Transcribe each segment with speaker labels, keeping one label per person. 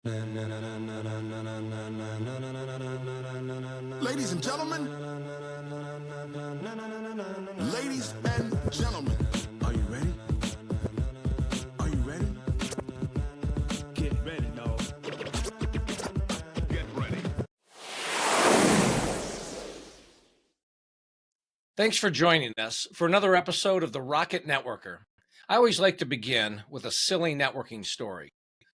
Speaker 1: Ladies and gentlemen, ladies and gentlemen, are you ready? Are you ready? Get ready, dog. Get ready.
Speaker 2: Thanks for joining us for another episode of the Rocket Networker. I always like to begin with a silly networking story.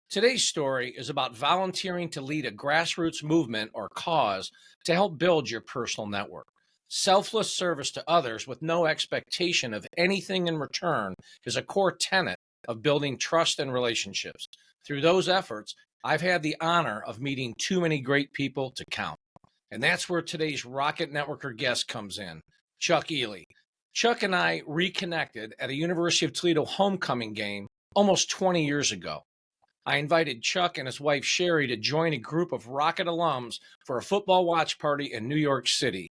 Speaker 2: Today's story is about volunteering to lead a grassroots movement or cause to help build your personal network. Selfless service to others with no expectation of anything in return is a core tenet of building trust and relationships. Through those efforts, I've had the honor of meeting too many great people to count. And that's where today's Rocket Networker guest comes in, Chuck Ealey. Chuck and I reconnected at a University of Toledo homecoming game almost 20 years ago. I invited Chuck and his wife Sherry to join a group of Rocket alums for a football watch party in New York City.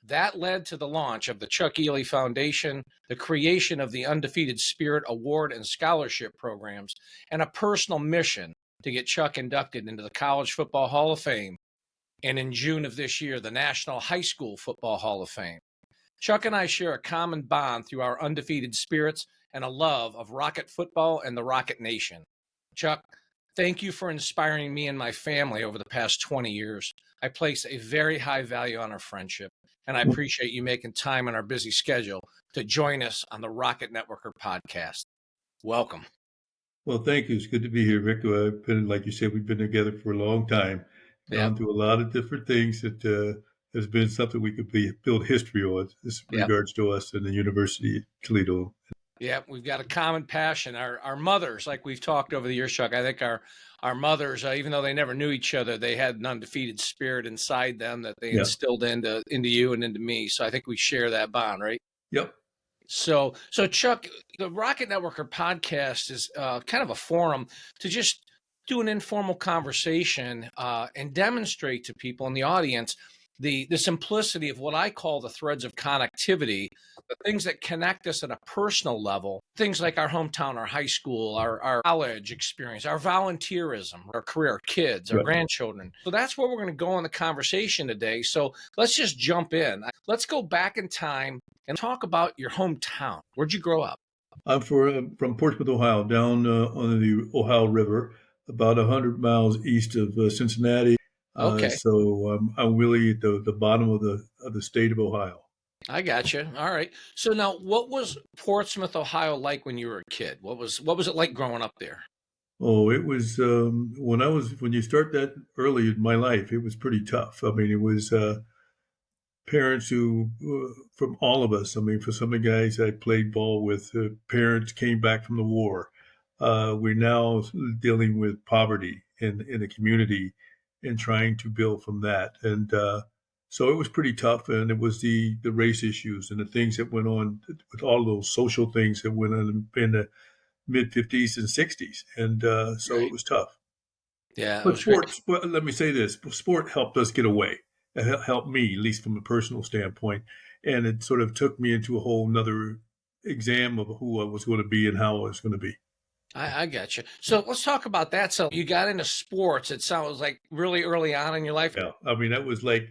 Speaker 2: That led to the launch of the Chuck Ealey Foundation, the creation of the Undefeated Spirit Award and Scholarship programs, and a personal mission to get Chuck inducted into the College Football Hall of Fame, and in June of this year, the National High School Football Hall of Fame. Chuck and I share a common bond through our undefeated spirits and a love of Rocket football and the Rocket Nation. Chuck, thank you for inspiring me and my family over the past 20 years. I place a very high value on our friendship, and I appreciate you making time in our busy schedule to join us on the Rocket Networker podcast. Welcome.
Speaker 3: Well, thank you. It's good to be here, Rick. I've been, like you said, we've been together for a long time, gone through a lot of different things that has been something we could build history on, as regards to us in the University of Toledo.
Speaker 2: Yeah, we've got a common passion. Our mothers, like we've talked over the years, Chuck, I think our mothers, even though they never knew each other, they had an undefeated spirit inside them that they instilled into you and into me. So I think we share that bond, right?
Speaker 3: Yep.
Speaker 2: So Chuck, the Rocket Networker podcast is kind of a forum to just do an informal conversation and demonstrate to people in the audience the simplicity of what I call the threads of connectivity, the things that connect us at a personal level, things like our hometown, our high school, our college experience, our volunteerism, our career, our kids, our grandchildren. So that's where we're going to go in the conversation today. So let's just jump in. Let's go back in time and talk about your hometown. Where'd you grow up?
Speaker 3: I'm from Portsmouth, Ohio, down on the Ohio River, about 100 miles east of Cincinnati.
Speaker 2: Okay.
Speaker 3: So I'm really at the bottom of the state of Ohio.
Speaker 2: I got you. All right. So now, what was Portsmouth, Ohio like when you were a kid? What was it like growing up there?
Speaker 3: Oh, it was when you start that early in my life, it was pretty tough. I mean, it was parents who, from all of us, I mean, for some of the guys I played ball with, parents came back from the war. We're now dealing with poverty in the community and trying to build from that. And so it was pretty tough. And it was the race issues and the things that went on with all those social things that went on in the mid 50s and 60s. And so It was tough.
Speaker 2: Yeah.
Speaker 3: But sports, well, let me say this, sport helped us get away. It helped me, at least from a personal standpoint. And it sort of took me into a whole nother exam of who I was going to be and how I was going to be.
Speaker 2: I got you. So let's talk about that. So you got into sports. It sounds like really early on in your life.
Speaker 3: Yeah, I mean, that was like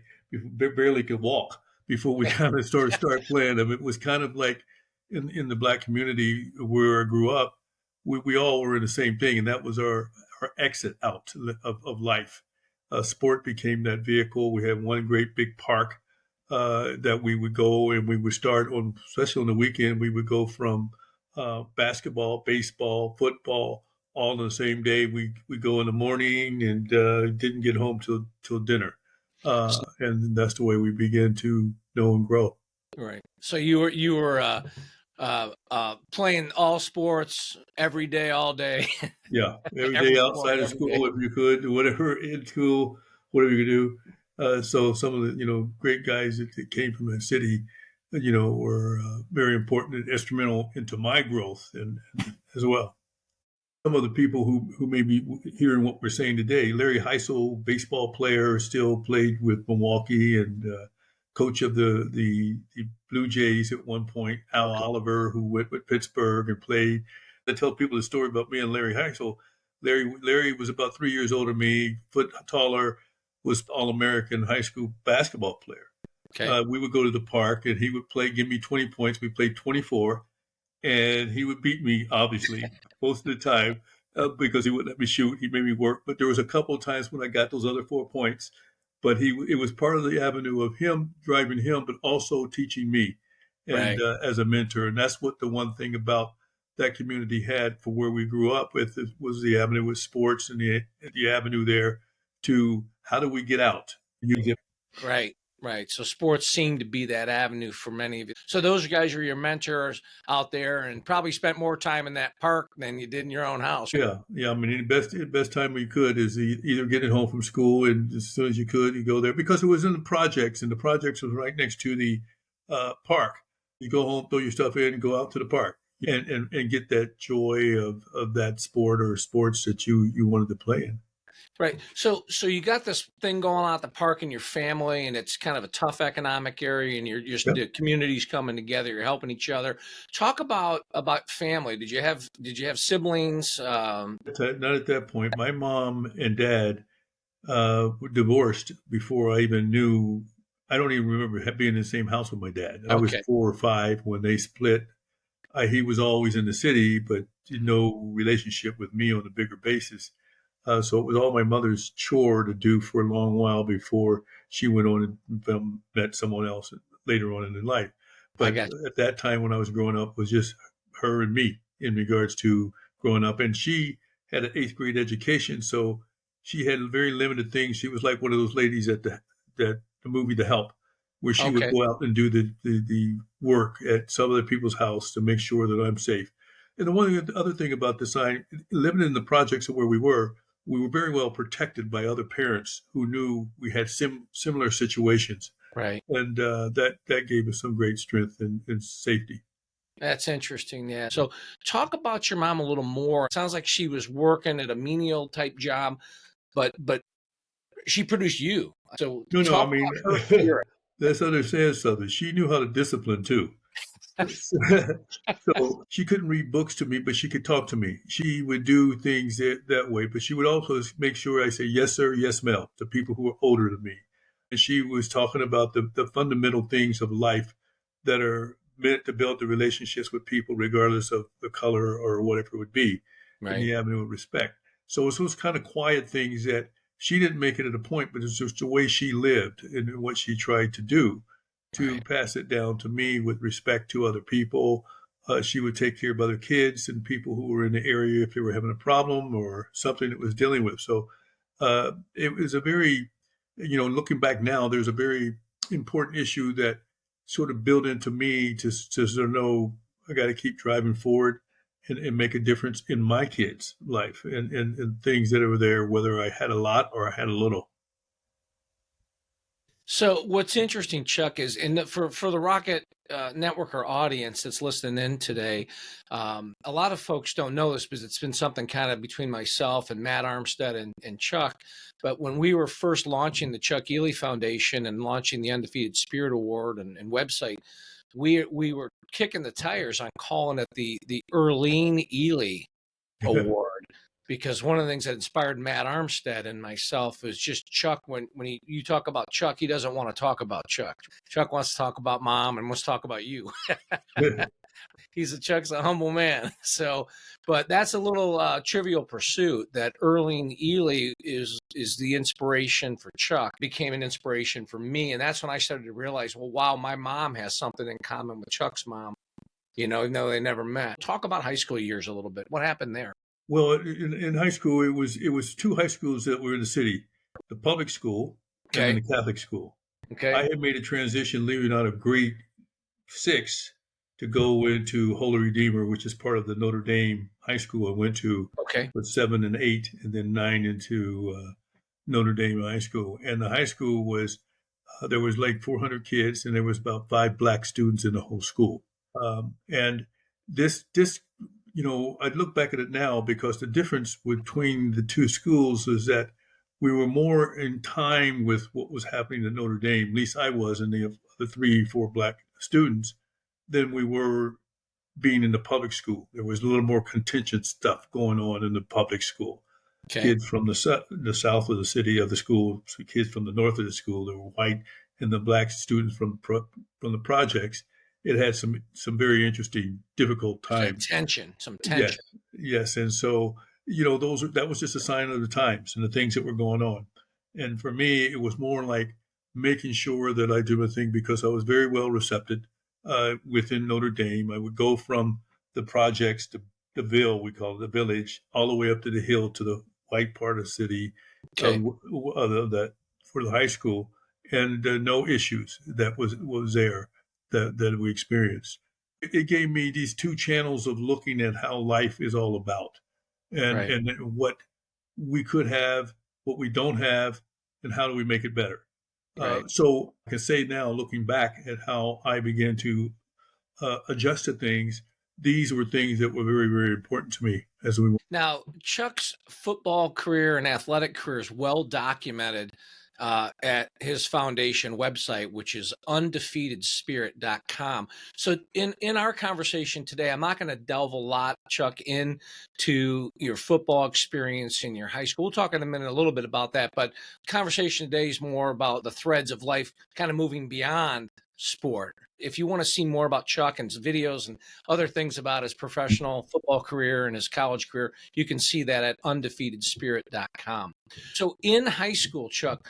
Speaker 3: barely could walk before we kind of start playing. I mean, it was kind of like in the Black community where I grew up, we all were in the same thing, and that was our exit out of life. Sport became that vehicle. We had one great big park that we would go, and we would start on, especially on the weekend, we would go from basketball, baseball, football, all on the same day. We go in the morning and didn't get home till dinner, and that's the way we began to know and grow.
Speaker 2: Right. So you were playing all sports every day, all day.
Speaker 3: Yeah, every day outside of school if you could, whatever in school, whatever you could do. So some of the great guys that came from the city, were very important and instrumental into my growth and as well. Some of the people who may be hearing what we're saying today, Larry Heisel, baseball player, still played with Milwaukee and coach of the Blue Jays at one point. Al Oliver, who went with Pittsburgh and played. I tell people the story about me and Larry Heisel. Larry was about 3 years older than me, foot taller, was All-American high school basketball player.
Speaker 2: Okay.
Speaker 3: We would go to the park and he would give me 20 points. We played 24 and he would beat me, obviously, most of the time because he wouldn't let me shoot. He made me work. But there was a couple of times when I got those other 4 points. But it was part of the avenue of him driving him, but also teaching me and
Speaker 2: Right.
Speaker 3: as a mentor. And that's what the one thing about that community had for where we grew up with was the avenue with sports and the avenue there to how do we get out?
Speaker 2: Right. Right. So sports seem to be that avenue for many of you. So those guys are your mentors out there and probably spent more time in that park than you did in your own house.
Speaker 3: Yeah. I mean, the best time we could is either getting home from school and as soon as you could, you go there because it was in the projects and the projects was right next to the park. You go home, throw your stuff in, and go out to the park and get that joy of that sport or sports that you wanted to play in.
Speaker 2: Right. So you got this thing going on at the park in your family, and it's kind of a tough economic area, and you're just
Speaker 3: Yep.
Speaker 2: the community's coming together. You're helping each other. Talk about family. Did you have siblings?
Speaker 3: Not at that point. My mom and dad were divorced before I even knew. I don't even remember being in the same house with my dad. I was
Speaker 2: Okay.
Speaker 3: 4 or 5 when they split. He was always in the city, but no relationship with me on a bigger basis. So it was all my mother's chore to do for a long while before she went on and met someone else later on in life.
Speaker 2: I
Speaker 3: But
Speaker 2: got
Speaker 3: at that time when I was growing up, it was just her and me in regards to growing up. And she had an 8th grade education, so she had very limited things. She was like one of those ladies at the movie The Help, where she would
Speaker 2: Okay.
Speaker 3: go out and do the work at some other people's house to make sure that I'm safe. And the other thing about this, living in the projects of where we were very well protected by other parents who knew we had similar situations,
Speaker 2: Right.
Speaker 3: and that gave us some great strength and safety.
Speaker 2: That's interesting. Yeah. So talk about your mom a little more. It sounds like she was working at a menial type job, but she produced you. So
Speaker 3: No, I
Speaker 2: talk
Speaker 3: mean,
Speaker 2: about her spirit.
Speaker 3: that's understand something. She knew how to discipline too. So she couldn't read books to me, but she could talk to me. She would do things that way, but she would also make sure I say yes, sir, yes, ma'am to people who were older than me. And she was talking about the fundamental things of life that are meant to build the relationships with people, regardless of the color or whatever it would be, in
Speaker 2: Right.
Speaker 3: the avenue of respect. So it's those kind of quiet things that she didn't make it at a point, but it's just the way she lived and what she tried to do to
Speaker 2: Right.
Speaker 3: pass it down to me with respect to other people. She would take care of other kids and people who were in the area if they were having a problem or something that was dealing with. So it was a very, looking back now, there's a very important issue that sort of built into me to sort of know I got to keep driving forward and make a difference in my kids' life and things that are there, whether I had a lot or I had a little.
Speaker 2: So what's interesting, Chuck, is for the Rocket Networker audience that's listening in today, a lot of folks don't know this because it's been something kind of between myself and Matt Armstead and Chuck. But when we were first launching the Chuck Ealey Foundation and launching the Undefeated Spirit Award and website, we were kicking the tires on calling it the Earlene Ealey Award, because one of the things that inspired Matt Armstead and myself is just Chuck. When you talk about Chuck, he doesn't want to talk about Chuck. Chuck wants to talk about mom and wants to talk about you. Chuck's a humble man. So, but that's a little trivial pursuit. That Earlene Ealey is the inspiration for Chuck, became an inspiration for me, and that's when I started to realize, well, wow, my mom has something in common with Chuck's mom. Even though they never met. Talk about high school years a little bit. What happened there?
Speaker 3: Well, in high school, it was two high schools that were in the city, the public school and then
Speaker 2: Okay.
Speaker 3: the Catholic school. I
Speaker 2: Okay.
Speaker 3: had made a transition leaving out of grade 6 to go into Holy Redeemer, which is part of the Notre Dame high school I went to
Speaker 2: Okay.
Speaker 3: with 7 and 8, and then 9 into Notre Dame High School. And the high school was there was like 400 kids, and there was about 5 black students in the whole school. And this I'd look back at it now because the difference between the two schools is that we were more in time with what was happening at Notre Dame, at least I was, and the 3, 4 black students, than we were being in the public school. There was a little more contentious stuff going on in the public school.
Speaker 2: Okay.
Speaker 3: kids from the south of the city of the school, so kids from the north of the school that were white, and the black students from the projects. It had some very interesting, difficult
Speaker 2: So
Speaker 3: times.
Speaker 2: tension, some
Speaker 3: Yes,
Speaker 2: tension.
Speaker 3: yes, and so that was just a sign of the times and the things that were going on. And for me, it was more like making sure that I do a thing because I was very well received within Notre Dame. I would go from the projects to the Ville, we call it the village, all the way up to the hill to the white part of the city
Speaker 2: Okay.
Speaker 3: that for the high school, and no issues that was there that we experienced. It gave me these two channels of looking at how life is all about,
Speaker 2: Right.
Speaker 3: and what we could have, what we don't have, and how do we make it better.
Speaker 2: Right.
Speaker 3: So I can say now, looking back at how I began to adjust to things, these were things that were very, very important to me as we.
Speaker 2: Now, Chuck's football career and athletic career is well documented at his foundation website, which is undefeatedspirit.com. So in our conversation today, I'm not going to delve a lot, Chuck, into your football experience in your high school. We'll talk in a minute a little bit about that, but the conversation today is more about the threads of life kind of moving beyond sport. If you want to see more about Chuck and his videos and other things about his professional football career and his college career, you can see that at undefeatedspirit.com. So in high school, Chuck,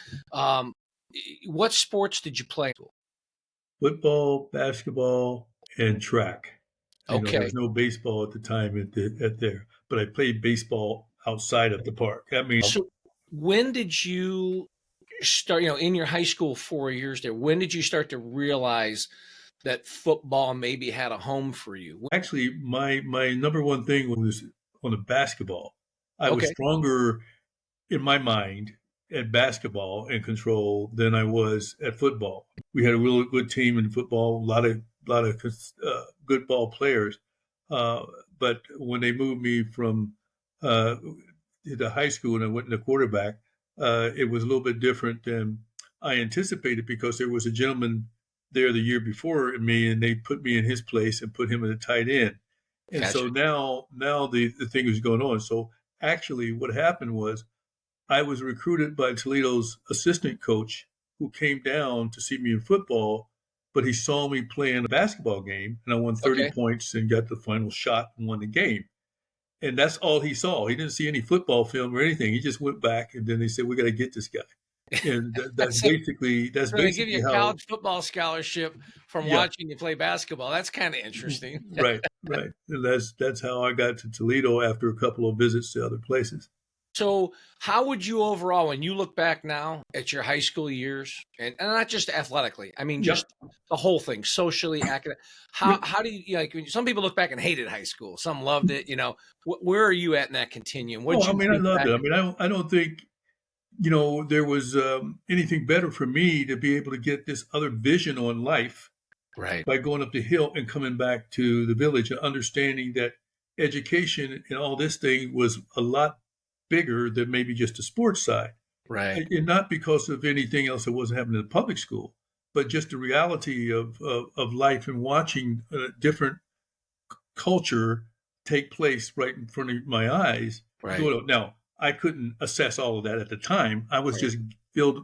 Speaker 2: what sports did you play?
Speaker 3: Football, basketball, and track. There
Speaker 2: Okay.
Speaker 3: was no baseball at the time at there, but I played baseball outside of the park. I mean,
Speaker 2: So when did you start, in your high school 4 years there, when did you start to realize that football maybe had a home for you?
Speaker 3: actually, my number one thing was on the basketball. I was
Speaker 2: Okay.
Speaker 3: stronger in my mind at basketball and control than I was at football. We had a really good team in football, a lot of good ball players. Uh, but when they moved me from uh, the high school and I went into quarterback, it was a little bit different than I anticipated because there was a gentleman there the year before me, and they put me in his place and put him in a tight end. And so
Speaker 2: Gotcha.
Speaker 3: now the thing is going on. So actually, what happened was I was recruited by Toledo's assistant coach who came down to see me in football, but he saw me playing a basketball game and I won 30
Speaker 2: Okay.
Speaker 3: points and got the final shot and won the game. And that's all he saw. He didn't see any football film or anything. He just went back and then they said, "We got to get this guy." And
Speaker 2: So
Speaker 3: that's
Speaker 2: they give you
Speaker 3: basically
Speaker 2: a
Speaker 3: how.
Speaker 2: college football scholarship from
Speaker 3: Yeah,
Speaker 2: watching you play basketball. That's kind of interesting.
Speaker 3: right, right. And that's how I got to Toledo after a couple of visits to other places.
Speaker 2: So, how would you overall, when you look back now at your high school years, and not just athletically, I mean,
Speaker 3: Yep,
Speaker 2: just the whole thing, socially, academic,
Speaker 3: yep.
Speaker 2: how do you like, some people look back and hated high school, some loved it, where are you at in that continuum?
Speaker 3: Oh,
Speaker 2: What'd
Speaker 3: I
Speaker 2: you
Speaker 3: mean, I
Speaker 2: think
Speaker 3: loved
Speaker 2: back?
Speaker 3: it. I mean, I don't think there was anything better for me to be able to get this other vision on life
Speaker 2: Right,
Speaker 3: by going up the hill and coming back to the village and understanding that education and all this thing was a lot bigger than maybe just the sports side.
Speaker 2: right,
Speaker 3: And not because of anything else that wasn't happening in the public school, but just the reality of life and watching a different culture take place right in front of my eyes.
Speaker 2: right,
Speaker 3: Now, I couldn't assess all of that at the time. I was
Speaker 2: right,
Speaker 3: just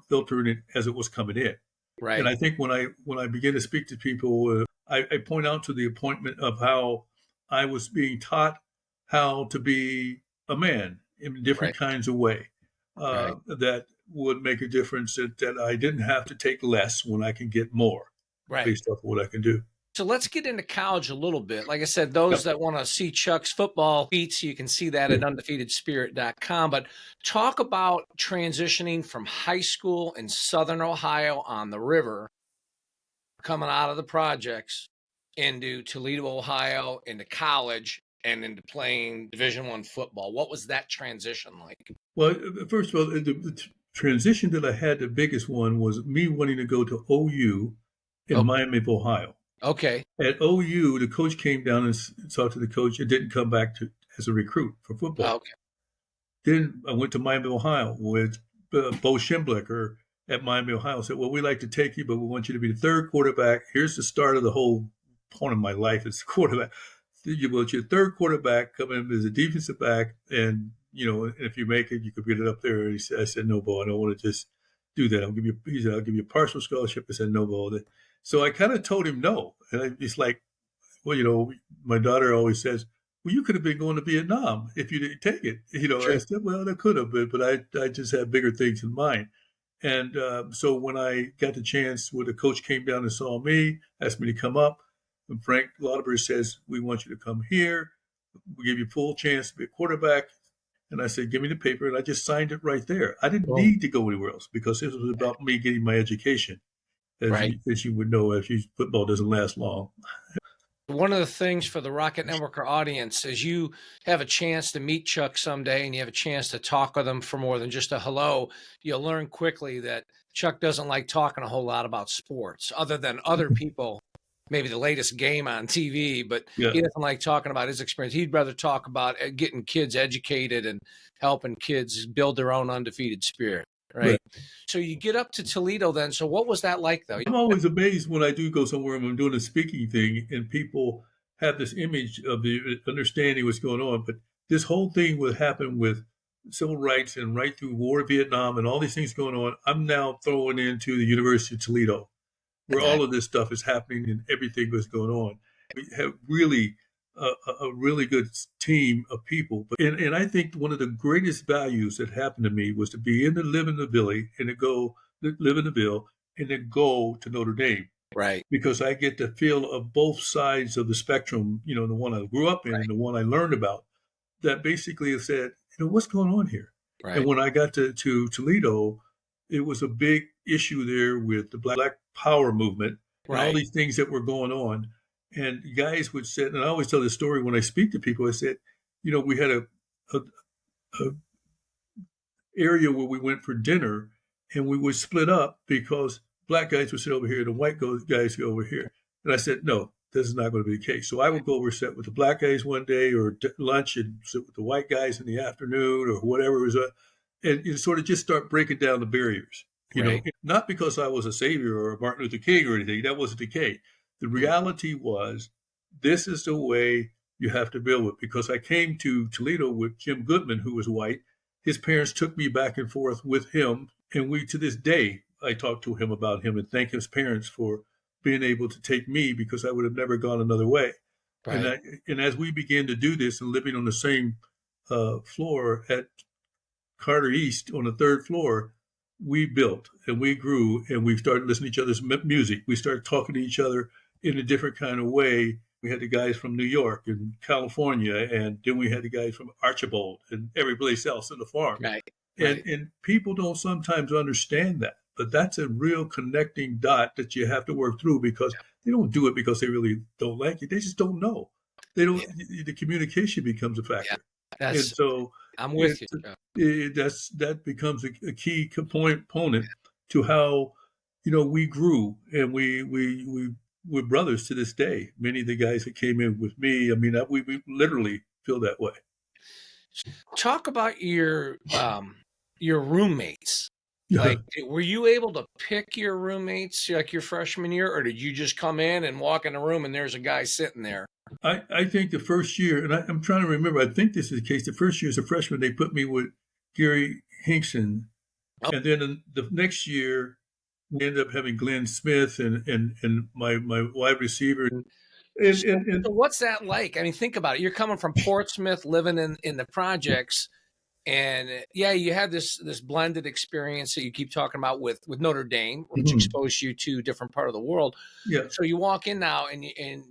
Speaker 3: filtering it as it was coming in. And
Speaker 2: right,
Speaker 3: I think when I begin to speak to people, I point out to the appointment of how I was being taught how to be a man in different
Speaker 2: right,
Speaker 3: kinds of way
Speaker 2: right.
Speaker 3: that would make a difference. That I didn't have to take less when I can get more
Speaker 2: Right.
Speaker 3: based off of what I can do.
Speaker 2: So let's get into college a little bit. Like I said, those
Speaker 3: Yep.
Speaker 2: that want to see Chuck's football feats, you can see that at undefeatedspirit.com. But talk about transitioning from high school in Southern Ohio on the river, coming out of the projects into Toledo, Ohio, into college, and into playing Division I football. What was that transition like?
Speaker 3: Well, first of all, the transition that I had, the biggest one was me wanting to go to OU in
Speaker 2: Oh,
Speaker 3: Miami, Ohio.
Speaker 2: okay.
Speaker 3: At OU, the coach came down and talked to the coach and didn't come back as a recruit for football.
Speaker 2: Okay.
Speaker 3: Then I went to Miami, Ohio with Bo Schemblecker at Miami, Ohio. Said, "Well, we like to take you, but we want you to be the third quarterback. Here's the start of the whole point of my life as quarterback. You want your third quarterback coming in as a defensive back, and and if you make it, you could get it up there. And I said, no, Bo, I don't want to just do that. He said, I'll give you a partial scholarship. I said, no, Bo. So I kind of told him no. And it's like, well, my daughter always says, well, you could have been going to Vietnam if you didn't take it.
Speaker 2: Sure.
Speaker 3: I said, well, I could have been, but I just had bigger things in mind. And so when I got the chance, where the coach came down and saw me, asked me to come up, and Frank Lauterbur says, we want you to come here. We give you full chance to be a quarterback. And I said, give me the paper. And I just signed it right there. I didn't need to go anywhere else because this was about me getting my education. As you would know, football doesn't last long.
Speaker 2: One of the things for the Rocket Networker audience is you have a chance to meet Chuck someday and you have a chance to talk with him for more than just a hello. You'll learn quickly that Chuck doesn't like talking a whole lot about sports other than other people, maybe the latest game on TV, but he doesn't like talking about his experience. He'd rather talk about getting kids educated and helping kids build their own undefeated spirit. Right. So you get up to Toledo then. So what was that like, though?
Speaker 3: I'm always amazed when I do go somewhere and I'm doing a speaking thing and people have this image of the understanding what's going on. But this whole thing would happen with civil rights and right through war, Vietnam, and all these things going on. I'm now throwing into the University of Toledo, where all of this stuff is happening and everything was going on. We have really a really good team of people. And I think one of the greatest values that happened to me was to be live in the Ville and then go to Notre Dame.
Speaker 2: Right.
Speaker 3: Because I get the feel of both sides of the spectrum, the one I grew up in and the one I learned about, that basically said, what's going on here? Right. And when I got to Toledo, it was a big issue there with the Black Power movement and all these things that were going on. And guys would say, and I always tell this story when I speak to people, I said, we had a area where we went for dinner and we would split up because black guys would sit over here and the white guys go over here. And I said, no, this is not going to be the case. So I would go over and sit with the black guys one day or lunch and sit with the white guys in the afternoon or whatever it was. And sort of just start breaking down the barriers, not because I was a savior or a Martin Luther King or anything. That wasn't the case. The reality was, this is the way you have to build it. Because I came to Toledo with Jim Goodman, who was white. His parents took me back and forth with him. And to this day, I talk to him about him and thank his parents for being able to take me because I would have never gone another way. Right. And as we began to do this and living on the same floor at Carter East on the third floor, we built and we grew and we started listening to each other's music. We started talking to each other in a different kind of way. We had the guys from New York and California, and then we had the guys from Archibald and every place else in the farm. Right. And people don't sometimes understand that, but that's a real connecting dot that you have to work through because they don't do it because they really don't like you. They just don't know. They don't. The communication becomes a factor. Yeah, and so
Speaker 2: I'm with
Speaker 3: you. That becomes a key component to how we grew, and we're brothers to this day. Many of the guys that came in with me, I mean, we literally feel that way.
Speaker 2: Talk about your roommates. Like, were you able to pick your roommates like your freshman year, or did you just come in and walk in a room and there's a guy sitting there?
Speaker 3: I think the first year, and I'm trying to remember, I think this is the case. The first year as a freshman, they put me with Gary Hinkson. Oh. And then the next year, we ended up having Glenn Smith and my wide receiver.
Speaker 2: So what's that like? I mean, think about it. You're coming from Portsmouth, living in the projects. And you had this blended experience that you keep talking about with Notre Dame, which exposed you to a different part of the world. Yeah. So you walk in now and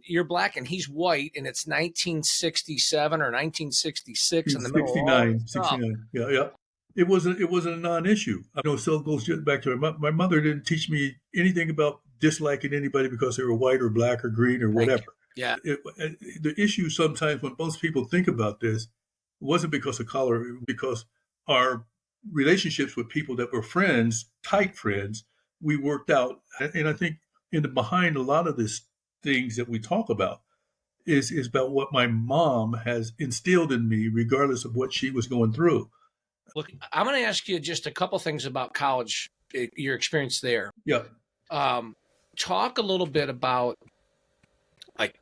Speaker 2: you're black and he's white, and it's 1967 or 1966 in the middle of all this stuff.
Speaker 3: 69. Yeah. It wasn't a non-issue. I know. So it goes back to my mother didn't teach me anything about disliking anybody because they were white or black or green or whatever.
Speaker 2: Yeah.
Speaker 3: The issue sometimes when most people think about this, it wasn't because of color, because our relationships with people that were friends, tight friends, we worked out. And I think behind a lot of these things that we talk about is about what my mom has instilled in me, regardless of what she was going through.
Speaker 2: Look, I'm going to ask you just a couple things about college, your experience there.
Speaker 3: Yeah.
Speaker 2: Talk a little bit about, like,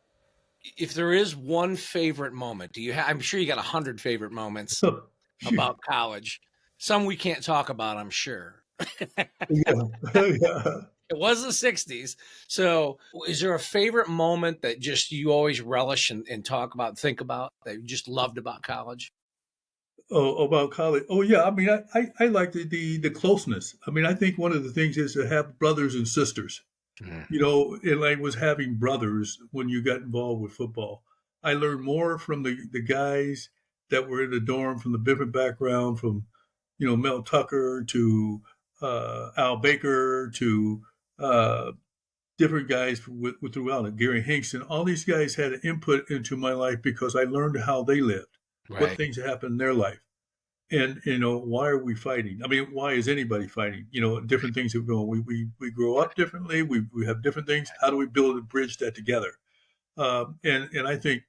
Speaker 2: if there is one favorite moment, do you have? I'm sure you got 100 favorite moments. about college. Some we can't talk about, I'm sure.
Speaker 3: Yeah. Yeah.
Speaker 2: It was the 60s. So is there a favorite moment that just you always relish and talk about, think about, that you just loved about college?
Speaker 3: Oh, about college. Oh, yeah. I mean, I like the closeness. I mean, I think one of the things is to have brothers and sisters.
Speaker 2: Mm.
Speaker 3: And I was having brothers when you got involved with football. I learned more from the guys that were in the dorm from the different background, from, Mel Tucker to Al Baker to uh, different guys with throughout it, Gary Hinkson. All these guys had an input into my life because I learned how they lived, what
Speaker 2: Right.
Speaker 3: things happened in their life. And why are we fighting? I mean, why is anybody fighting? Different things have gone. We grow up differently. We have different things. How do we build a bridge that together? And I think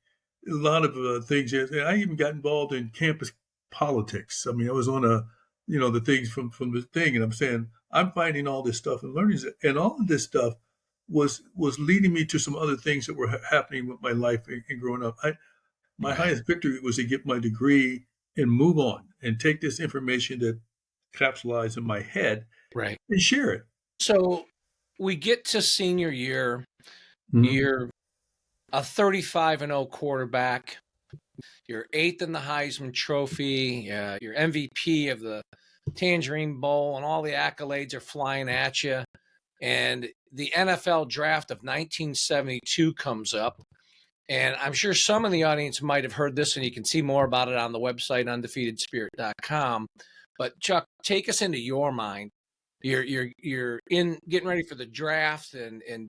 Speaker 3: a lot of things. And I even got involved in campus politics. I mean, I was on the things from the thing, and I'm saying I'm finding all this stuff and learning it, and all of this stuff was leading me to some other things that were happening with my life and growing up. My
Speaker 2: Right.
Speaker 3: highest victory was to get my degree and move on and take this information that capsulized in my head
Speaker 2: Right.
Speaker 3: and share it.
Speaker 2: So we get to senior year.
Speaker 3: Mhm.
Speaker 2: You're a 35-0 quarterback. You're 8th in the Heisman Trophy. You're MVP of the Tangerine Bowl, and all the accolades are flying at you. And the NFL draft of 1972 comes up. And I'm sure some in the audience might have heard this, and you can see more about it on the website, undefeatedspirit.com. But Chuck, take us into your mind. You're in getting ready for the draft, and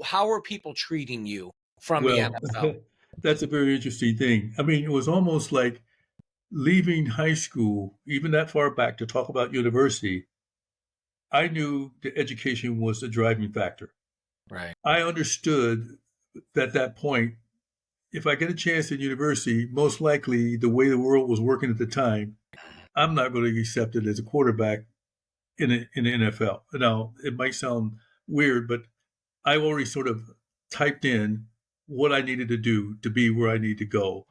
Speaker 2: how are people treating you from the
Speaker 3: Well,
Speaker 2: NFL?
Speaker 3: that's a very interesting thing. I mean, it was almost like leaving high school, even that far back to talk about university. I knew the education was the driving factor.
Speaker 2: Right.
Speaker 3: I understood at that point, if I get a chance at university, most likely the way the world was working at the time, I'm not going to be accepted as a quarterback in the NFL. Now, it might sound weird, but I already sort of typed in what I needed to do to be where I need to go,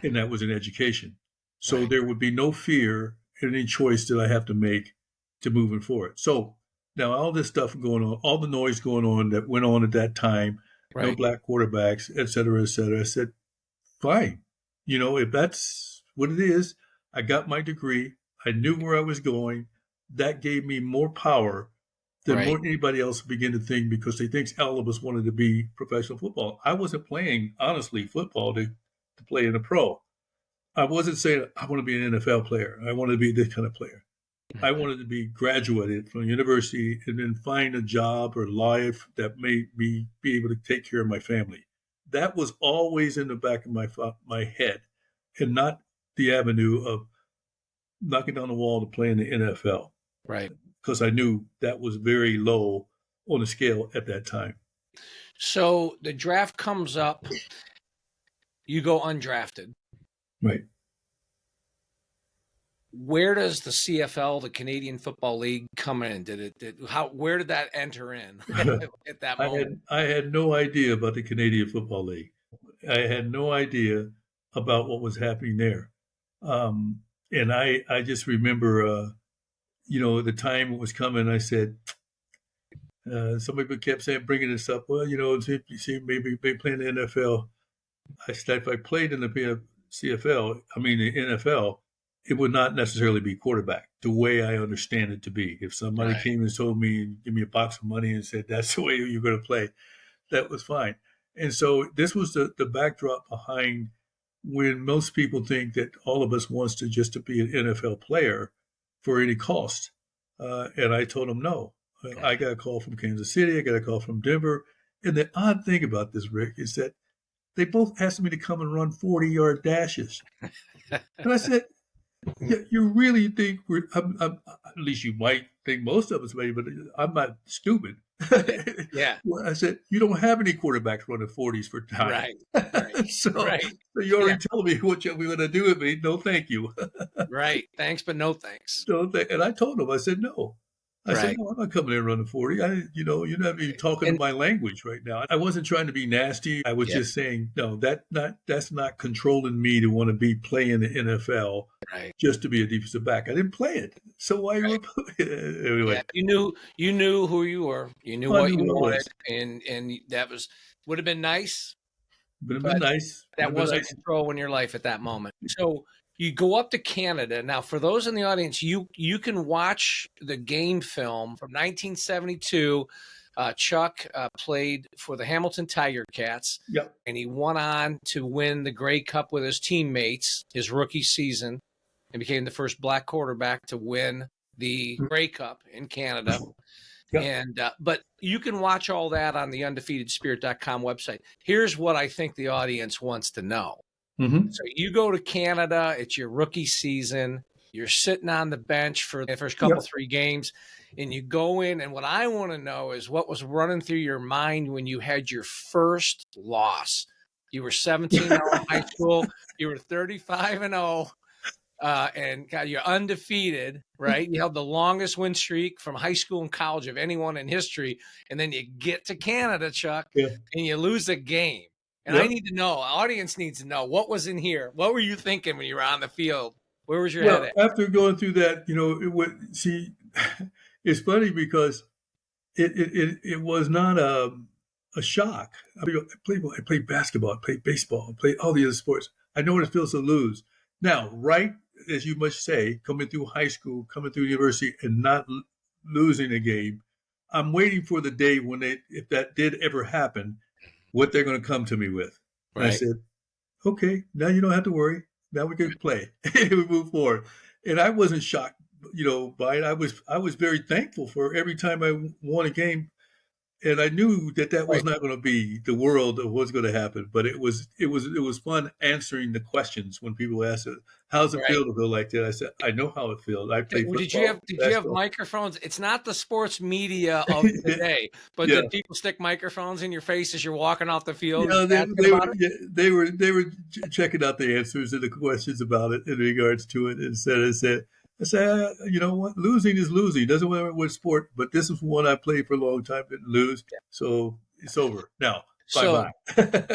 Speaker 3: and that was in education. So
Speaker 2: Right.
Speaker 3: there would be no fear in any choice that I have to make to moving forward. So now all this stuff going on, all the noise going on that went on at that time, no
Speaker 2: Right.
Speaker 3: black quarterbacks, et cetera, et cetera. I said, fine. If that's what it is, I got my degree. I knew where I was going. That gave me more power than
Speaker 2: Right.
Speaker 3: more anybody else began to think, because they think all of us wanted to be professional football. I wasn't playing, honestly, football to play in a pro. I wasn't saying I want to be an NFL player. I want to be this kind of player. I wanted to be graduated from university and then find a job or life that made me be able to take care of my family. That was always in the back of my head, and not the avenue of knocking down the wall to play in the NFL,
Speaker 2: Right.
Speaker 3: because I knew that was very low on the scale at that time.
Speaker 2: So the draft comes up. You go undrafted.
Speaker 3: Right.
Speaker 2: Where does the CFL, the Canadian Football League, come in? Where did that enter in at that moment?
Speaker 3: I had no idea about the Canadian Football League. I had no idea about what was happening there. And I just remember, the time it was coming, I said, somebody kept saying, bringing this up. Well, see, maybe playing the NFL. I said, if I played in the the NFL, it would not necessarily be quarterback the way I understand it to be. If somebody
Speaker 2: Right.
Speaker 3: came and told me, give me a box of money and said, that's the way you're going to play, that was fine. And so this was the backdrop behind when most people think that all of us wants to be an NFL player for any cost. And I told them no. I got a call from Kansas City. I got a call from Denver. And the odd thing about this, Rick, is that they both asked me to come and run 40-yard dashes. And I said, yeah, you really think at least you might think most of us maybe, but I'm not stupid.
Speaker 2: Yeah.
Speaker 3: Well, I said, you don't have any quarterbacks running 40s for time.
Speaker 2: Right. Right.
Speaker 3: so,
Speaker 2: Right.
Speaker 3: so you already
Speaker 2: Yeah.
Speaker 3: telling me what you're going to do with me. No, thank you.
Speaker 2: Right. Thanks, but no thanks.
Speaker 3: And I told him, I said, no. I said,
Speaker 2: Right.
Speaker 3: no, I'm not coming in running 40. You're not even talking
Speaker 2: And
Speaker 3: my language right now. I wasn't trying to be nasty. I was
Speaker 2: yeah,
Speaker 3: just saying, no, that's not controlling me to want to be playing the NFL
Speaker 2: right.
Speaker 3: just to be a defensive back. I didn't play it. So why you
Speaker 2: Right.
Speaker 3: were anyway,
Speaker 2: Yeah. You knew who you were. You knew
Speaker 3: I
Speaker 2: what
Speaker 3: knew
Speaker 2: you
Speaker 3: what it
Speaker 2: wanted,
Speaker 3: was.
Speaker 2: and that would have been nice,
Speaker 3: Would have been
Speaker 2: but
Speaker 3: nice. Would
Speaker 2: that
Speaker 3: have been
Speaker 2: wasn't
Speaker 3: nice.
Speaker 2: controlling your life at that moment. So you go up to Canada. Now, for those in the audience, you can watch the game film from 1972. Chuck played for the Hamilton Tiger Cats,
Speaker 3: Yep.
Speaker 2: and he went on to win the Grey Cup with his teammates his rookie season and became the first black quarterback to win the Grey Cup in Canada.
Speaker 3: Yep.
Speaker 2: And but you can watch all that on the undefeatedspirit.com website. Here's what I think the audience wants to know.
Speaker 3: Mm-hmm.
Speaker 2: So you go to Canada, it's your rookie season, you're sitting on the bench for the first couple
Speaker 3: Yep.
Speaker 2: 3 games, and you go in, and what I want to know is what was running through your mind when you had your first loss. You were 17-0 in high school, you were 35-0. And God, you're undefeated, right? You have the longest win streak from high school and college of anyone in history. And then you get to Canada, Chuck,
Speaker 3: Yeah.
Speaker 2: and you lose a game. And I
Speaker 3: Yep.
Speaker 2: need to know, our audience needs to know, what was in here? What were you thinking when you were on the field? Where was your head
Speaker 3: Well,
Speaker 2: at?
Speaker 3: after going through that, it would see. It's funny because it was not a shock. I played basketball, I played baseball, I played all the other sports. I know what it feels to lose. Now, right as you must say, coming through high school, coming through university, and not losing a game, I'm waiting for the day when if that did ever happen, what they're going to come to me with. And I
Speaker 2: Right.
Speaker 3: said, okay, now you don't have to worry. Now we can play. We move forward. And I wasn't shocked, by it. I was very thankful for every time I won a game, and I knew that was
Speaker 2: Right.
Speaker 3: not going to be the world of what's going to happen. But it was fun answering the questions when people asked, "How's it
Speaker 2: Right.
Speaker 3: feel to feel like that?" I said, "I know how it feels. I play
Speaker 2: Did you
Speaker 3: football,
Speaker 2: have
Speaker 3: basketball."
Speaker 2: microphones? It's not the sports media of today, but
Speaker 3: Yeah.
Speaker 2: did people stick microphones in your face as you're walking off the field
Speaker 3: Yeah,
Speaker 2: asking about it?
Speaker 3: they were checking out the answers and the questions about it in regards to it, and I said, you know what, losing is losing. Doesn't matter what sport, but this is one I played for a long time, didn't lose, so it's over now. Bye
Speaker 2: So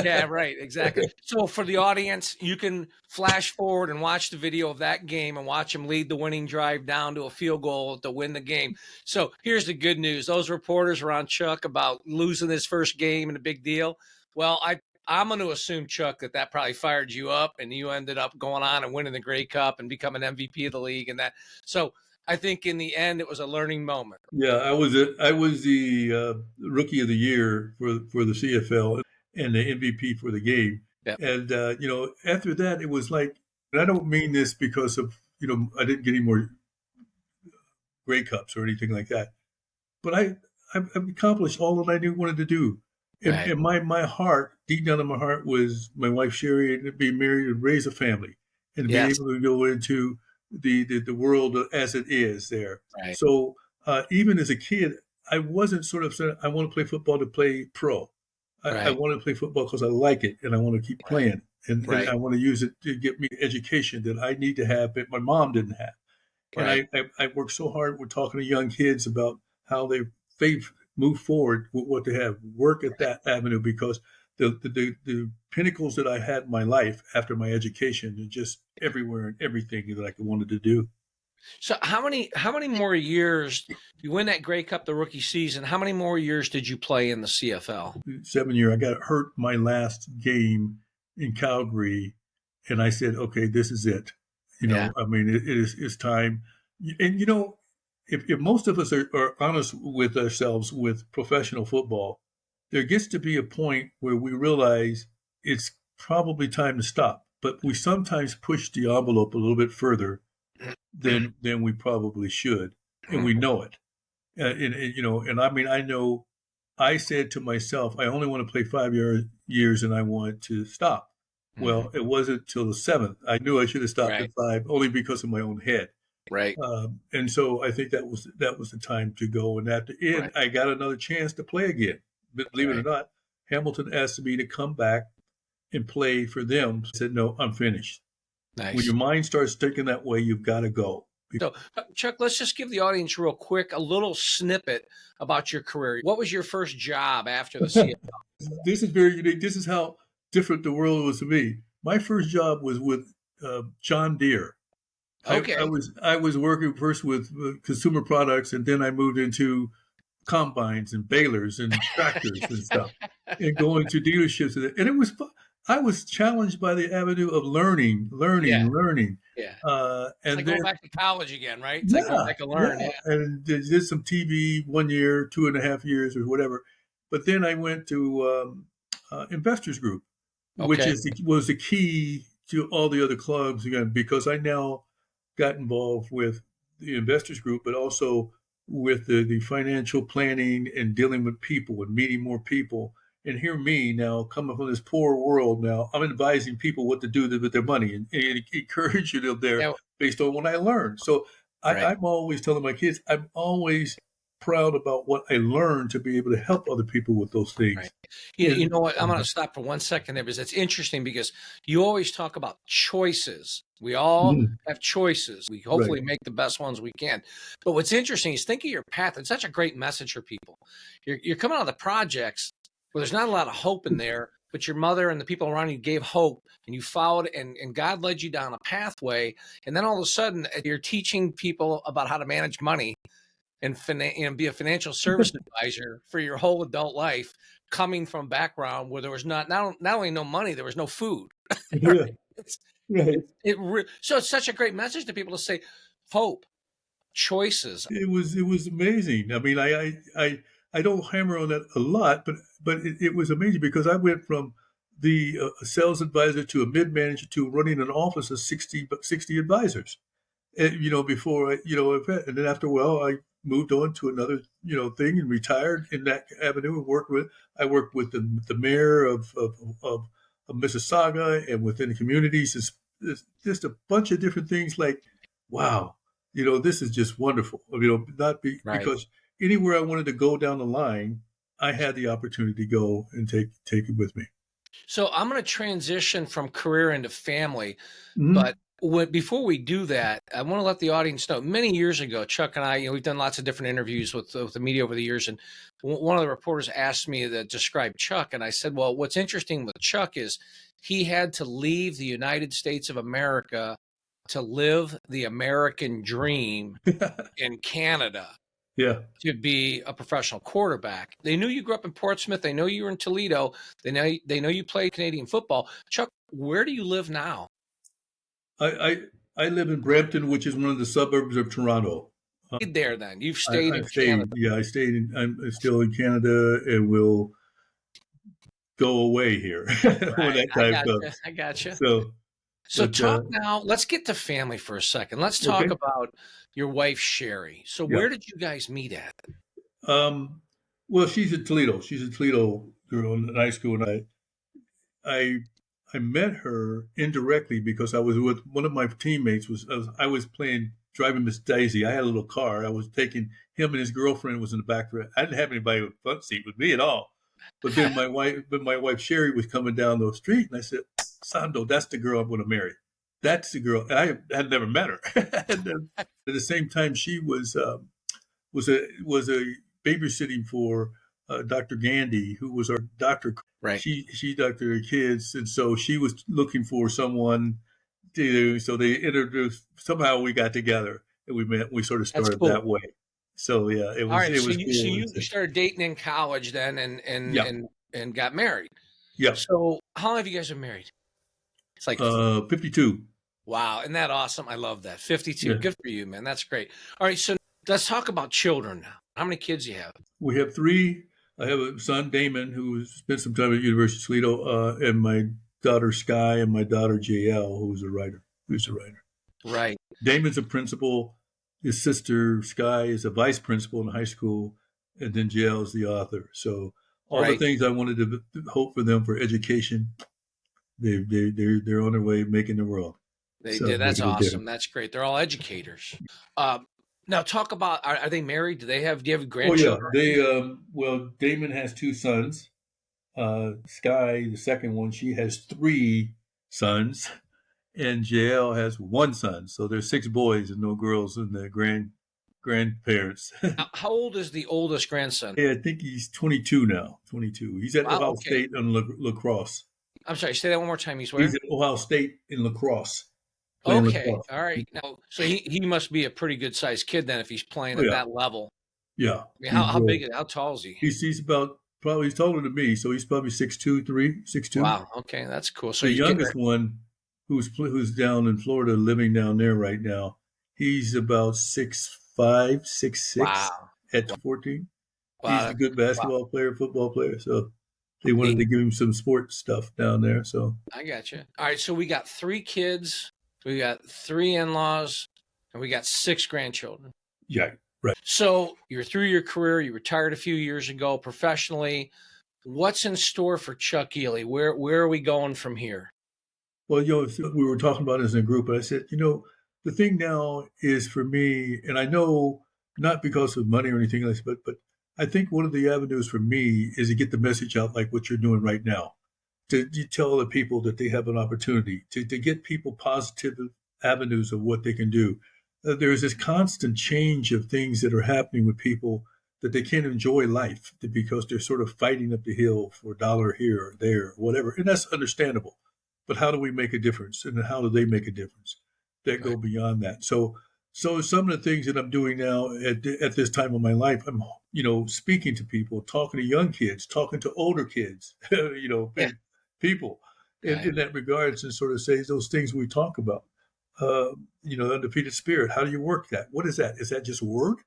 Speaker 2: yeah,
Speaker 3: bye.
Speaker 2: right, exactly. So for the audience, you can flash forward and watch the video of that game and watch him lead the winning drive down to a field goal to win the game. So here's the good news. Those reporters were on Chuck about losing his first game and a big deal. Well, I'm going to assume, Chuck, that probably fired you up and you ended up going on and winning the Grey Cup and becoming MVP of the league and that. So I think in the end, it was a learning moment.
Speaker 3: Yeah, I was the rookie of the year for the CFL and the MVP for the game.
Speaker 2: Yep.
Speaker 3: And after that, it was like, and I don't mean this because of I didn't get any more Grey Cups or anything like that, but I've accomplished all that I wanted to do. And,
Speaker 2: Right.
Speaker 3: and my heart, deep down in my heart, was my wife Sherry and be married and raise a family and be
Speaker 2: Yes.
Speaker 3: able to go into the world as it is there.
Speaker 2: Right.
Speaker 3: So even as a kid, I wasn't sort of saying I want to play football to play pro. I
Speaker 2: Right.
Speaker 3: want to play football because I like it and I want to keep
Speaker 2: Right.
Speaker 3: playing and
Speaker 2: Right.
Speaker 3: I want to use it to get me education that I need to have, but my mom didn't have. And
Speaker 2: Right.
Speaker 3: I worked so hard. We're talking to young kids about how they've moved forward with what they have. Work at that avenue because the pinnacles that I had in my life after my education are just everywhere and everything that I wanted to do.
Speaker 2: So how many more years you win that Grey Cup the rookie season? How many more years did you play in the CFL?
Speaker 3: 7 year, I got hurt my last game in Calgary, and I said, okay, this is it.
Speaker 2: Yeah.
Speaker 3: I mean, it's time. And if most of us are honest with ourselves with professional football, there gets to be a point where we realize it's probably time to stop. But we sometimes push the envelope a little bit further than we probably should, and we know it. And I mean, I know I said to myself, I only want to play 5 years and I want to stop. Well, it wasn't till the seventh. I knew I should have stopped
Speaker 2: Right.
Speaker 3: at 5 only because of my own head.
Speaker 2: Right.
Speaker 3: And so I think that was the time to go. And at the end,
Speaker 2: Right.
Speaker 3: I got another chance to play again. But believe it or
Speaker 2: Right.
Speaker 3: not, Hamilton asked me to come back and play for them. I said, no, I'm finished. When
Speaker 2: Nice.
Speaker 3: your mind starts thinking that way, you've got to go
Speaker 2: So, Chuck, let's just give the audience real quick a little snippet about your career. What was your first job after the CFL?
Speaker 3: This is very unique. This is how different the world was to me. My first job was with John Deere.
Speaker 2: Okay.
Speaker 3: I was working first with consumer products, and then I moved into combines and balers and tractors and stuff, and going to dealerships. And it was fun. I was challenged by the avenue of learning.
Speaker 2: Yeah. It's
Speaker 3: And
Speaker 2: like
Speaker 3: then,
Speaker 2: going back to college again, right? It's like going back to learn. Yeah.
Speaker 3: And did some TV 1 year, 2.5 years, or whatever. But then I went to Investors Group, which
Speaker 2: Okay.
Speaker 3: was the key to all the other clubs again, because I now got involved with the Investors Group, but also with the financial planning and dealing with people and meeting more people. And hear me now, coming from this poor world now, I'm advising people what to do with their money and encouraging them there
Speaker 2: Yeah.
Speaker 3: based on what I learned. So
Speaker 2: Right.
Speaker 3: I'm always telling my kids, I'm always proud about what I learned to be able to help other people with those things.
Speaker 2: Right. You know what? I'm going to stop for 1 second there because it's interesting because you always talk about choices. We all have choices. We hopefully make the best ones we can. But what's interesting is think of your path. It's such a great message for people. You're coming out of the projects where there's not a lot of hope in there, but your mother and the people around you gave hope and you followed and God led you down a pathway. And then all of a sudden you're teaching people about how to manage money and be a financial service advisor for your whole adult life, coming from a background where there was not only no money, there was no food.
Speaker 3: Yeah. Right.
Speaker 2: So it's such a great message to people to say, hope, choices.
Speaker 3: It was amazing. I mean, I don't hammer on that a lot, but it was amazing because I went from the sales advisor to a mid manager to running an office of 60 advisors. And, before and then after a while, I moved on to another thing and retired in that avenue and I worked with the mayor of Mississauga and within the communities. It's just a bunch of different things. Like, wow, this is just wonderful. Because anywhere I wanted to go down the line, I had the opportunity to go and take it with me.
Speaker 2: So I'm going to transition from career into family,
Speaker 3: Mhm.
Speaker 2: but before we do that, I want to let the audience know. Many years ago, Chuck and I, we've done lots of different interviews with the media over the years, and one of the reporters asked me to describe Chuck, and I said, well, what's interesting with Chuck is he had to leave the United States of America to live the American dream in Canada.
Speaker 3: Yeah.
Speaker 2: To be a professional quarterback. They knew you grew up in Portsmouth. They know you were in Toledo. They know you played Canadian football. Chuck, where do you live now?
Speaker 3: I live in Brampton, which is one of the suburbs of Toronto.
Speaker 2: There, then you've stayed in
Speaker 3: stayed,
Speaker 2: Canada.
Speaker 3: Yeah, I'm still in Canada, and will go away here when that time comes.
Speaker 2: I gotcha.
Speaker 3: So
Speaker 2: talk now. Let's get to family for a second. Let's talk about your wife, Sherry. So where did you guys meet at?
Speaker 3: Well, she's in Toledo. She's a Toledo girl in high school, and I met her indirectly because I was with one of my teammates. I was driving Miss Daisy. I had a little car. I was taking him, and his girlfriend was in the back. I didn't have anybody with front seat with me at all. But then my wife Sherry was coming down the street, and I said, Sando, that's the girl I'm going to marry. That's the girl. And I had never met her. And then at the same time, she was a babysitting for Dr. Gandy, who was our doctor.
Speaker 2: Right.
Speaker 3: She doctored her kids, and so she was looking for someone to. So they introduced. Somehow we got together and we met. We sort of started that way. So yeah, it was. All right,
Speaker 2: so you started dating in college then, and got married.
Speaker 3: Yeah.
Speaker 2: So how long have you guys been married? It's like
Speaker 3: 52.
Speaker 2: Wow, isn't that awesome? I love that. 52. Yeah. Good for you, man. That's great. All right, so let's talk about children now. How many kids do you have?
Speaker 3: We have 3. I have a son, Damon, who spent some time at University of Toledo, and my daughter, Sky, and my daughter, JL, who's a writer.
Speaker 2: Right.
Speaker 3: Damon's a principal. His sister, Sky, is a vice principal in high school, and then JL is the author. So all the things I wanted to hope for them for education, they're on their way making the world.
Speaker 2: They did. That's awesome. That's great. They're all educators. Now talk about, are they married? Do you have grandchildren?
Speaker 3: Oh yeah. Well, Damon has 2 sons. Sky, the second one, she has 3 sons. and JL has one son. So there's 6 boys and no girls and the grandparents.
Speaker 2: How old is the oldest grandson?
Speaker 3: Yeah, I think he's 22 now. 22. He's at
Speaker 2: Wow.
Speaker 3: Ohio
Speaker 2: Okay.
Speaker 3: State on lacrosse.
Speaker 2: I'm sorry. Say that one more time. He's
Speaker 3: He's
Speaker 2: where?
Speaker 3: at Ohio State in lacrosse, playing
Speaker 2: Okay.
Speaker 3: lacrosse.
Speaker 2: All right. Now, so he must be a pretty good sized kid then if he's playing
Speaker 3: Oh
Speaker 2: at
Speaker 3: yeah,
Speaker 2: that level.
Speaker 3: yeah.
Speaker 2: I mean,
Speaker 3: He's
Speaker 2: how tall is he?
Speaker 3: he's about probably he's taller than me, so he's probably 6'2", 6'2".
Speaker 2: Wow. Okay. That's cool. So
Speaker 3: The
Speaker 2: he's getting
Speaker 3: youngest one, who's down in Florida, living down there right now, he's about 6'5", 6'6",
Speaker 2: wow.
Speaker 3: at 14. He's a
Speaker 2: Wow.
Speaker 3: good
Speaker 2: Wow.
Speaker 3: basketball player, football player. So they wanted
Speaker 2: Neat.
Speaker 3: to give him some sports stuff down there. So
Speaker 2: I got you. All right. So we got 3 kids, we got 3 in-laws, and we got 6 grandchildren.
Speaker 3: yeah, right.
Speaker 2: So you're through your career. You retired a few years ago professionally. What's in store for Chuck Ealey? Where are we going from here?
Speaker 3: Well, we were talking about this in a group, and I said, the thing now is for me, and I know not because of money or anything else, but I think one of the avenues for me is to get the message out like what you're doing right now, to tell the people that they have an opportunity, to get people positive avenues of what they can do. There's this constant change of things that are happening with people that they can't enjoy life because they're sort of fighting up the hill for a dollar here or there, or whatever. And that's understandable. But how do we make a difference? And how do they make a difference that go beyond that? So some of the things that I'm doing now at this time of my life, I'm, speaking to people, talking to young kids, talking to older kids,
Speaker 2: Yeah.
Speaker 3: people in that regards, and sort of say those things we talk about. Undefeated spirit. How do you work that? What is that? Is that just word?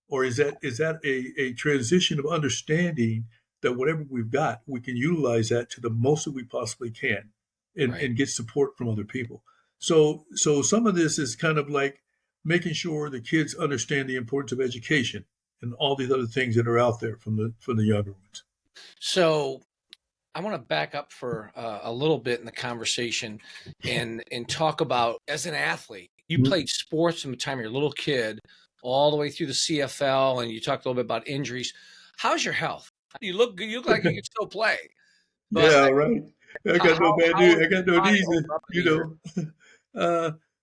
Speaker 3: Or is that a transition of understanding that whatever we've got, we can utilize that to the most that we possibly can and get support from other people. So some of this is kind of like making sure the kids understand the importance of education and all these other things that are out there from the younger ones.
Speaker 2: So I want to back up for a little bit in the conversation and talk about, as an athlete, you played sports from the time you're a little kid all the way through the CFL, and you talked a little bit about injuries. How's your health? You look like you can still play. But
Speaker 3: Yeah, right. I got no bad news. I got no knees.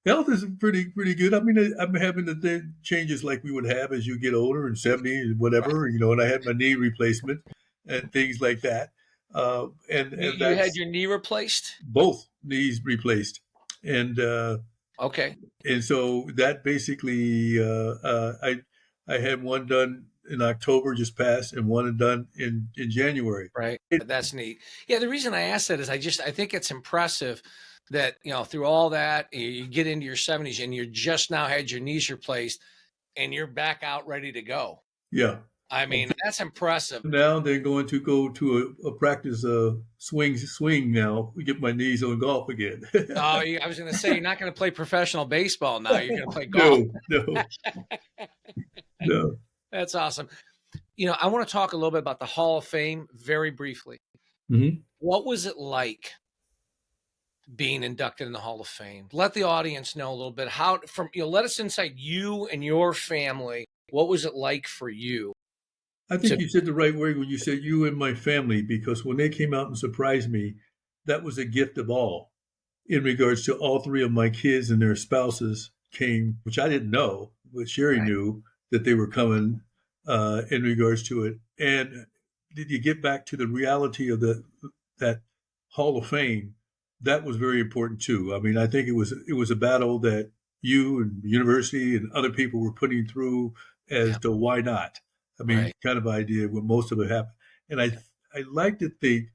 Speaker 3: Health is pretty good. I mean, I'm having the changes like we would have as you get older and 70 and whatever, and I had my knee replacement and things like that. And
Speaker 2: you had your knee replaced?
Speaker 3: Both knees replaced. And
Speaker 2: okay.
Speaker 3: And so that basically, I had one done in October just passed, and one done in January.
Speaker 2: Right. That's neat. Yeah. The reason I asked that is I think it's impressive that, through all that, you get into your 70s and you just now had your knees replaced and you're back out ready to go.
Speaker 3: Yeah.
Speaker 2: I mean, that's impressive.
Speaker 3: Now they're going to go to a practice swing now. We get my knees on golf again.
Speaker 2: Oh, I was going to say, you're not going to play professional baseball now. You're going to play golf.
Speaker 3: No.
Speaker 2: That's awesome. I want to talk a little bit about the Hall of Fame very briefly.
Speaker 3: Mm-hmm.
Speaker 2: What was it like being inducted in the Hall of Fame? Let the audience know a little bit let us inside you and your family. What was it like for you?
Speaker 3: I think you said the right word when you said you and my family, because when they came out and surprised me, that was a gift of all in regards to all 3 of my kids and their spouses came, which I didn't know, but Sherry knew that they were coming in regards to it. And did you get back to the reality of that Hall of Fame? That was very important too. I mean, I think it was a battle that you and the university and other people were putting through as to why not. I mean, kind of idea when most of it happened. And I like to think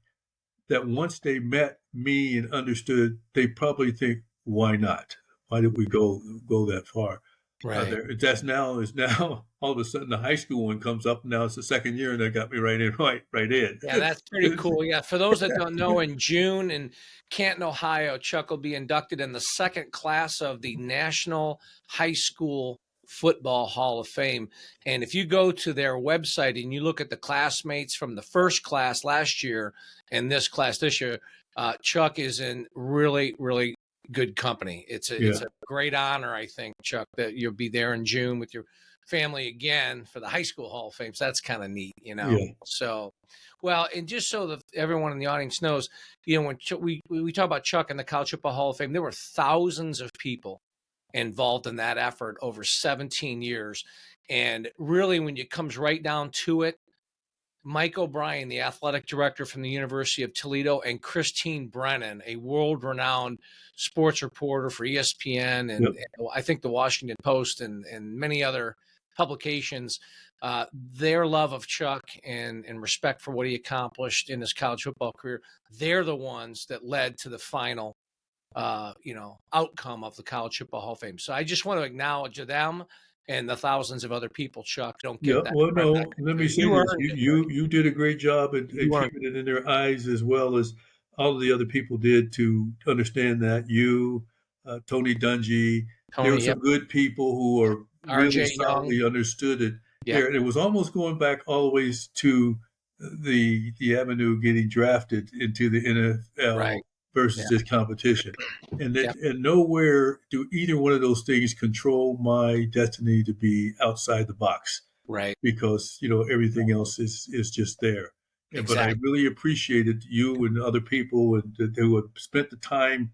Speaker 3: that once they met me and understood, they probably think, why not? Why did we go that far?
Speaker 2: Right.
Speaker 3: Is now all of a sudden the high school one comes up. Now it's the second year, and they got me right in.
Speaker 2: Yeah, that's pretty cool. Yeah, for those that don't know, in June in Canton, Ohio, Chuck will be inducted in the 2nd class of the National High School Football Hall of Fame. And if you go to their website and you look at the classmates from the first class last year and this class this year, Chuck is in really, really good company. It's a great honor, I think, Chuck, that you'll be there in June with your family again for the high school Hall of Fame. So that's kind of neat,
Speaker 3: Yeah.
Speaker 2: So, well, and just so that everyone in the audience knows, when we talk about Chuck and the College Football Hall of Fame, there were thousands of people involved in that effort over 17 years. And really, when it comes right down to it, Mike O'Brien, the athletic director from the University of Toledo, and Christine Brennan, a world-renowned sports reporter for ESPN and I think the Washington Post and many other publications, their love of Chuck and respect for what he accomplished in his college football career, they're the ones that led to the final outcome of the College Football Hall of Fame. So I just want to acknowledge them and the thousands of other people, Chuck. Don't
Speaker 3: Yeah,
Speaker 2: get that
Speaker 3: well,
Speaker 2: credit.
Speaker 3: no, let me say
Speaker 2: You
Speaker 3: this.
Speaker 2: earned it,
Speaker 3: You did a great job at
Speaker 2: You earned
Speaker 3: keeping it in their eyes as well as all of the other people did to understand that. You, Tony Dungy, there were
Speaker 2: Tony.
Speaker 3: some
Speaker 2: Yep.
Speaker 3: good people who are really
Speaker 2: RJ Young.
Speaker 3: solidly understood it.
Speaker 2: Yep.
Speaker 3: There, it was almost going back all the ways to the avenue getting drafted into the NFL
Speaker 2: Right.
Speaker 3: versus
Speaker 2: Yeah.
Speaker 3: this competition. And
Speaker 2: Yep.
Speaker 3: and nowhere do either one of those things control my destiny to be outside the box.
Speaker 2: Right.
Speaker 3: Because everything else is just there. But I
Speaker 2: Exactly.
Speaker 3: really appreciated you and other people who have spent the time,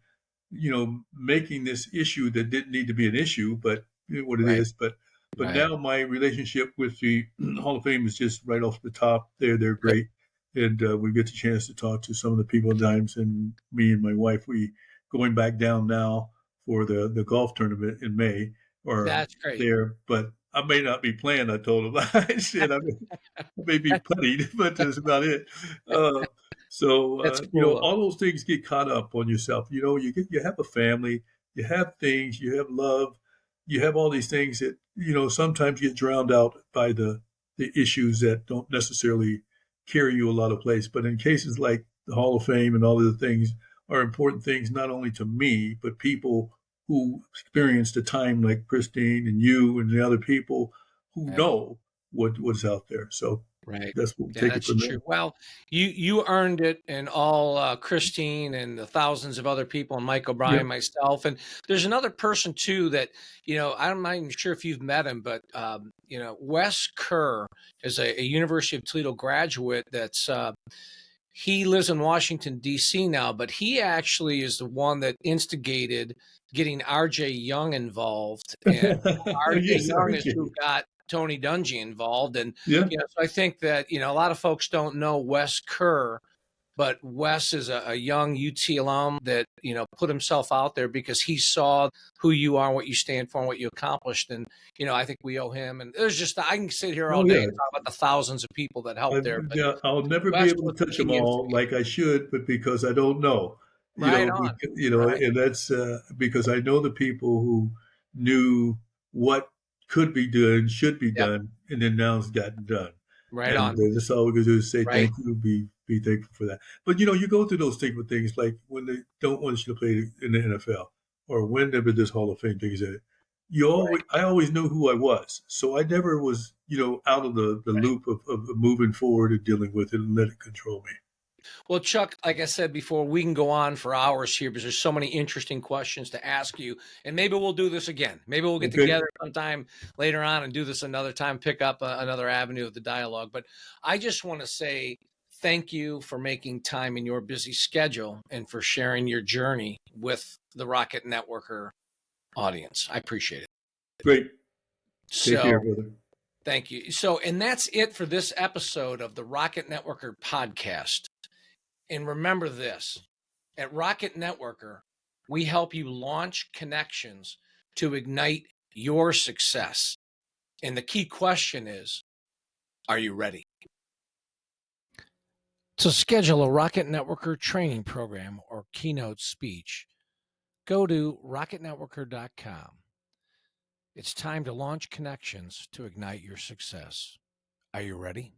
Speaker 3: making this issue that didn't need to be an issue, but what it
Speaker 2: Right.
Speaker 3: is. But
Speaker 2: Right.
Speaker 3: now my relationship with the Hall of Fame is just right off the top. They're
Speaker 2: Good.
Speaker 3: great, and we get the chance to talk to some of the people at times. And me and my wife, we going back down now for the golf tournament in May or
Speaker 2: That's great.
Speaker 3: there, but I may not be playing. I told him. I said I may be putting, but that's about it. So
Speaker 2: That's cool.
Speaker 3: all those things get caught up on yourself. You have a family, you have things, you have love, you have all these things that sometimes get drowned out by the issues that don't necessarily carry you a lot of place. But in cases like the Hall of Fame and all of the things are important things not only to me but people who experienced a time like Christine and you and the other people who
Speaker 2: Right.
Speaker 3: know what's out there. So
Speaker 2: Right.
Speaker 3: that's what we'll
Speaker 2: Yeah,
Speaker 3: take it
Speaker 2: that's
Speaker 3: from
Speaker 2: true.
Speaker 3: there.
Speaker 2: Well, you earned it, and all Christine and the thousands of other people, and Mike O'Brien,
Speaker 3: Yep.
Speaker 2: myself, and there's another person too that I'm not even sure if you've met him, but Wes Kerr is a University of Toledo graduate. That's he lives in Washington D.C. now, but he actually is the one that instigated getting R.J. Young involved, and R.J.
Speaker 3: Yes,
Speaker 2: Young is
Speaker 3: RJ.
Speaker 2: who got Tony Dungy involved. And
Speaker 3: Yeah.
Speaker 2: so I think that a lot of folks don't know Wes Kerr, but Wes is a young UT alum that put himself out there because he saw who you are, what you stand for, and what you accomplished. And I think we owe him. And there's just I can sit here all
Speaker 3: Oh
Speaker 2: day
Speaker 3: yeah.
Speaker 2: and talk about the thousands of people that helped there. But
Speaker 3: I'll never be
Speaker 2: Wes
Speaker 3: able
Speaker 2: was
Speaker 3: to
Speaker 2: the
Speaker 3: touch them
Speaker 2: key
Speaker 3: all
Speaker 2: instigator.
Speaker 3: like I should, but because I don't know,
Speaker 2: Right on. Right.
Speaker 3: and that's because I know the people who knew what could be done, should be
Speaker 2: Yep.
Speaker 3: done, and then now it's gotten done.
Speaker 2: Right
Speaker 3: And
Speaker 2: on.
Speaker 3: that's all we can do is say
Speaker 2: Right.
Speaker 3: thank you, be thankful for that. But you go through those things with things like when they don't want you to play in the NFL or whenever this Hall of Fame thing is at. I always knew who I was, so I never was out of the loop of moving forward and dealing with it and let it control me.
Speaker 2: Well, Chuck, like I said before, we can go on for hours here because there's so many interesting questions to ask you. And maybe we'll do this again. Maybe we'll get
Speaker 3: Okay.
Speaker 2: together sometime later on and do this another time, pick up another avenue of the dialogue. But I just want to say thank you for making time in your busy schedule and for sharing your journey with the Rocket Networker audience. I appreciate it.
Speaker 3: Great. Take care,
Speaker 2: So
Speaker 3: brother.
Speaker 2: thank you. So, and that's it for this episode of the Rocket Networker podcast. And remember this, at Rocket Networker, we help you launch connections to ignite your success. And the key question is, are you ready? To schedule a Rocket Networker training program or keynote speech, go to rocketnetworker.com. It's time to launch connections to ignite your success. Are you ready?